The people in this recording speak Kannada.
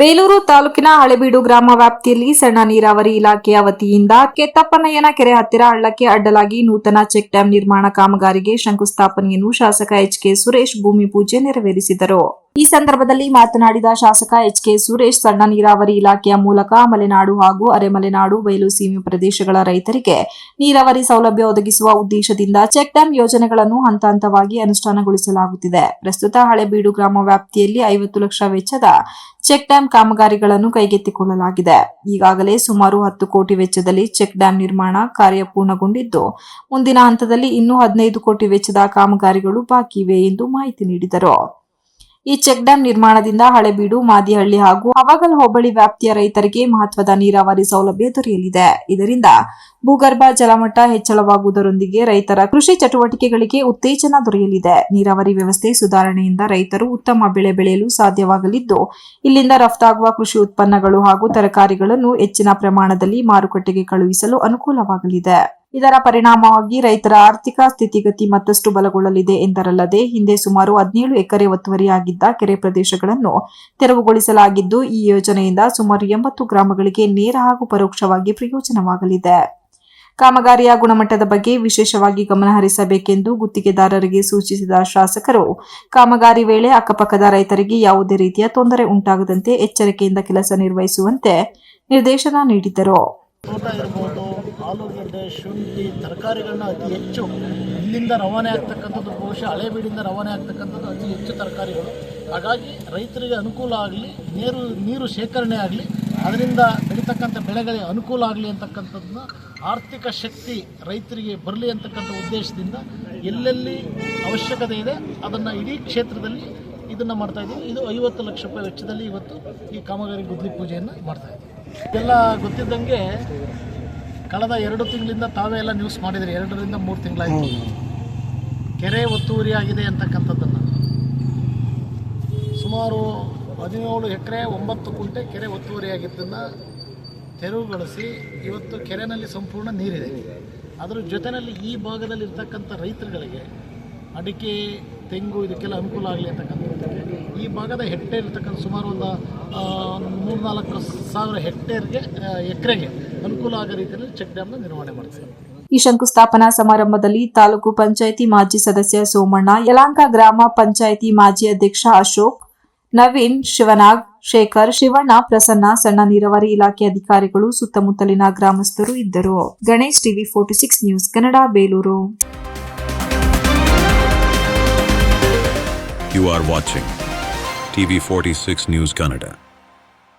ಬೇಲೂರು ತಾಲೂಕಿನ ಹಳೆಬೀಡು ಗ್ರಾಮ ವ್ಯಾಪ್ತಿಯಲ್ಲಿ ಸಣ್ಣ ನೀರಾವರಿ ಇಲಾಖೆಯ ವತಿಯಿಂದ ಕೆತ್ತಪ್ಪನಯ್ಯನ ಕೆರೆ ಹತ್ತಿರ ಹಳ್ಳಕ್ಕೆ ಅಡ್ಡಲಾಗಿ ನೂತನ ಚೆಕ್ ಡ್ಯಾಂ ನಿರ್ಮಾಣ ಕಾಮಗಾರಿಗೆ ಶಂಕುಸ್ಥಾಪನೆಯನ್ನು ಶಾಸಕ ಎಚ್ಕೆ ಸುರೇಶ್ ಭೂಮಿ ಪೂಜೆ ನೆರವೇರಿಸಿದರು. ಈ ಸಂದರ್ಭದಲ್ಲಿ ಮಾತನಾಡಿದ ಶಾಸಕ ಎಚ್ಕೆ ಸುರೇಶ್, ಸಣ್ಣ ನೀರಾವರಿ ಇಲಾಖೆಯ ಮೂಲಕ ಮಲೆನಾಡು ಹಾಗೂ ಅರೆಮಲೆನಾಡು ಬಯಲುಸೀಮೆ ಪ್ರದೇಶಗಳ ರೈತರಿಗೆ ನೀರಾವರಿ ಸೌಲಭ್ಯ ಒದಗಿಸುವ ಉದ್ದೇಶದಿಂದ ಚೆಕ್ ಡ್ಯಾಂ ಯೋಜನೆಗಳನ್ನು ಹಂತ ಹಂತವಾಗಿ ಅನುಷ್ಠಾನಗೊಳಿಸಲಾಗುತ್ತಿದೆ. ಪ್ರಸ್ತುತ ಹಳೆಬೀಡು ಗ್ರಾಮ ವ್ಯಾಪ್ತಿಯಲ್ಲಿ 50 ಲಕ್ಷ ವೆಚ್ಚದ ಚೆಕ್ ಡ್ಯಾಂ ಕಾಮಗಾರಿಗಳನ್ನು ಕೈಗೆತ್ತಿಕೊಳ್ಳಲಾಗಿದೆ. ಈಗಾಗಲೇ ಸುಮಾರು 10 ಕೋಟಿ ವೆಚ್ಚದಲ್ಲಿ ಚೆಕ್ ಡ್ಯಾಂ ನಿರ್ಮಾಣ ಕಾರ್ಯ ಪೂರ್ಣಗೊಂಡಿದ್ದು, ಮುಂದಿನ ಹಂತದಲ್ಲಿ ಇನ್ನೂ 15 ಕೋಟಿ ವೆಚ್ಚದ ಕಾಮಗಾರಿಗಳು ಬಾಕಿ ಇವೆ ಎಂದು ಮಾಹಿತಿ ನೀಡಿದರು. ಈ ಚೆಕ್ ಡ್ಯಾಂ ನಿರ್ಮಾಣದಿಂದ ಹಳೆಬೀಡು, ಮಾದಿಹಳ್ಳಿ ಹಾಗೂ ಹವಗಲ್ ಹೋಬಳಿ ವ್ಯಾಪ್ತಿಯ ರೈತರಿಗೆ ಮಹತ್ವದ ನೀರಾವರಿ ಸೌಲಭ್ಯ ದೊರೆಯಲಿದೆ. ಇದರಿಂದ ಭೂಗರ್ಭ ಜಲಮಟ್ಟ ಹೆಚ್ಚಳವಾಗುವುದರೊಂದಿಗೆ ರೈತರ ಕೃಷಿ ಚಟುವಟಿಕೆಗಳಿಗೆ ಉತ್ತೇಜನ ದೊರೆಯಲಿದೆ. ನೀರಾವರಿ ವ್ಯವಸ್ಥೆ ಸುಧಾರಣೆಯಿಂದ ರೈತರು ಉತ್ತಮ ಬೆಳೆ ಬೆಳೆಯಲು ಸಾಧ್ಯವಾಗಲಿದ್ದು, ಇಲ್ಲಿಂದ ರಫ್ತಾಗುವ ಕೃಷಿ ಉತ್ಪನ್ನಗಳು ಹಾಗೂ ತರಕಾರಿಗಳನ್ನು ಹೆಚ್ಚಿನ ಪ್ರಮಾಣದಲ್ಲಿ ಮಾರುಕಟ್ಟೆಗೆ ಕಳುಹಿಸಲು ಅನುಕೂಲವಾಗಲಿದೆ. ಇದರ ಪರಿಣಾಮವಾಗಿ ರೈತರ ಆರ್ಥಿಕ ಸ್ಥಿತಿಗತಿ ಮತ್ತಷ್ಟು ಬಲಗೊಳ್ಳಲಿದೆ ಎಂದರಲ್ಲದೆ, ಹಿಂದೆ ಸುಮಾರು 17 ಎಕರೆ ಒತ್ತುವರಿಯಾಗಿದ್ದ ಕೆರೆ ಪ್ರದೇಶಗಳನ್ನು ತೆರವುಗೊಳಿಸಲಾಗಿದ್ದು, ಈ ಯೋಜನೆಯಿಂದ ಸುಮಾರು 80 ಗ್ರಾಮಗಳಿಗೆ ನೇರ ಹಾಗೂ ಪರೋಕ್ಷವಾಗಿ ಪ್ರಯೋಜನವಾಗಲಿದೆ. ಕಾಮಗಾರಿಯ ಗುಣಮಟ್ಟದ ಬಗ್ಗೆ ವಿಶೇಷವಾಗಿ ಗಮನಹರಿಸಬೇಕೆಂದು ಗುತ್ತಿಗೆದಾರರಿಗೆ ಸೂಚಿಸಿದ ಶಾಸಕರು, ಕಾಮಗಾರಿ ವೇಳೆ ಅಕ್ಕಪಕ್ಕದ ರೈತರಿಗೆ ಯಾವುದೇ ರೀತಿಯ ತೊಂದರೆ ಉಂಟಾಗದಂತೆ ಎಚ್ಚರಿಕೆಯಿಂದ ಕೆಲಸ ನಿರ್ವಹಿಸುವಂತೆ ನಿರ್ದೇಶನ ನೀಡಿದರು. ತೋಟ ಇರ್ಬೋದು, ಆಲೂಗಡ್ಡೆ, ಶುಂಠಿ, ತರಕಾರಿಗಳನ್ನ ಅತಿ ಹೆಚ್ಚು ಇಲ್ಲಿಂದ ರವಾನೆ ಆಗ್ತಕ್ಕಂಥದ್ದು, ಬಹುಶಃ ಹಳೆಬೀಡಿಂದ ರವಾನೆ ಆಗ್ತಕ್ಕಂಥದ್ದು ಅತಿ ಹೆಚ್ಚು ತರಕಾರಿಗಳು. ಹಾಗಾಗಿ ರೈತರಿಗೆ ಅನುಕೂಲ ಆಗಲಿ, ನೀರು ಶೇಖರಣೆ ಆಗಲಿ, ಅದರಿಂದ ಬೆಳೀತಕ್ಕಂಥ ಬೆಳೆಗಳಿಗೆ ಅನುಕೂಲ ಆಗಲಿ ಅಂತಕ್ಕಂಥದ್ದನ್ನ, ಆರ್ಥಿಕ ಶಕ್ತಿ ರೈತರಿಗೆ ಬರಲಿ ಅಂತಕ್ಕಂಥ ಉದ್ದೇಶದಿಂದ ಎಲ್ಲೆಲ್ಲಿ ಅವಶ್ಯಕತೆ ಇದೆ ಅದನ್ನು ಇಡೀ ಕ್ಷೇತ್ರದಲ್ಲಿ ಇದನ್ನು ಮಾಡ್ತಾಯಿದ್ದೀವಿ. ಇದು 50 ಲಕ್ಷ ರೂಪಾಯಿ ವೆಚ್ಚದಲ್ಲಿ ಇವತ್ತು ಈ ಕಾಮಗಾರಿ ಗುದ್ಲಿ ಪೂಜೆಯನ್ನು ಮಾಡ್ತಾಯಿದ್ದೀವಿ. ಇದೆಲ್ಲ ಗೊತ್ತಿದ್ದಂಗೆ ಕಳೆದ 2 ತಿಂಗಳಿಂದ ತಾವೇ ಎಲ್ಲ ನ್ಯೂಸ್ ಮಾಡಿದರೆ 2 ರಿಂದ 3 ತಿಂಗಳಾಯಿತು ಕೆರೆ ಒತ್ತುವರಿ ಆಗಿದೆ ಅಂತಕ್ಕಂಥದ್ದನ್ನು. ಸುಮಾರು 17 ಎಕರೆ 9 ಕುಂಟೆ ಕೆರೆ ಒತ್ತುವರಿಯಾಗಿದ್ದನ್ನು ತೆರವುಗೊಳಿಸಿ ಇವತ್ತು ಕೆರೆಯಲ್ಲಿ ಸಂಪೂರ್ಣ ನೀರಿದೆ. ಅದರ ಜೊತೆಯಲ್ಲಿ ಈ ಭಾಗದಲ್ಲಿ ಇರ್ತಕ್ಕಂಥ ರೈತರುಗಳಿಗೆ ಅಡಿಕೆ, ತೆಂಗು ಇದಕ್ಕೆಲ್ಲ ಅನುಕೂಲ ಆಗಲಿ ಅಂತಕ್ಕಂಥದ್ದು ಈ ಭಾಗದ ಹೆಕ್ಟೇರ್ ಇರ್ತಕ್ಕಂಥ ಸುಮಾರು ಒಂದು 3-4 ಸಾವಿರ ಎಕರೆಗೆ ಅನುಕೂಲ ಆಗೋ ರೀತಿಯಲ್ಲಿ ಚೆಕ್ ಡ್ಯಾಮ್ನ ನಿರ್ವಹಣೆ ಮಾಡ್ತೀವಿ. ಈ ಶಂಕುಸ್ಥಾಪನಾ ಸಮಾರಂಭದಲ್ಲಿ ತಾಲೂಕು ಪಂಚಾಯಿತಿ ಮಾಜಿ ಸದಸ್ಯ ಸೋಮಣ್ಣ, ಯಲಹಂಕ ಗ್ರಾಮ ಪಂಚಾಯಿತಿ ಮಾಜಿ ಅಧ್ಯಕ್ಷ ಅಶೋಕ್, ನವೀನ್, ಶಿವನಾಗ್, ಶೇಖರ್, ಶಿವಣ್ಣ, ಪ್ರಸನ್ನ, ಸಣ್ಣ ನೀರಾವರಿ ಇಲಾಖೆ ಅಧಿಕಾರಿಗಳು, ಸುತ್ತಮುತ್ತಲಿನ ಗ್ರಾಮಸ್ಥರು ಇದ್ದರು. Ganesh, TV 46 news Kannada, Belur. You are watching TV 46 News Kannada.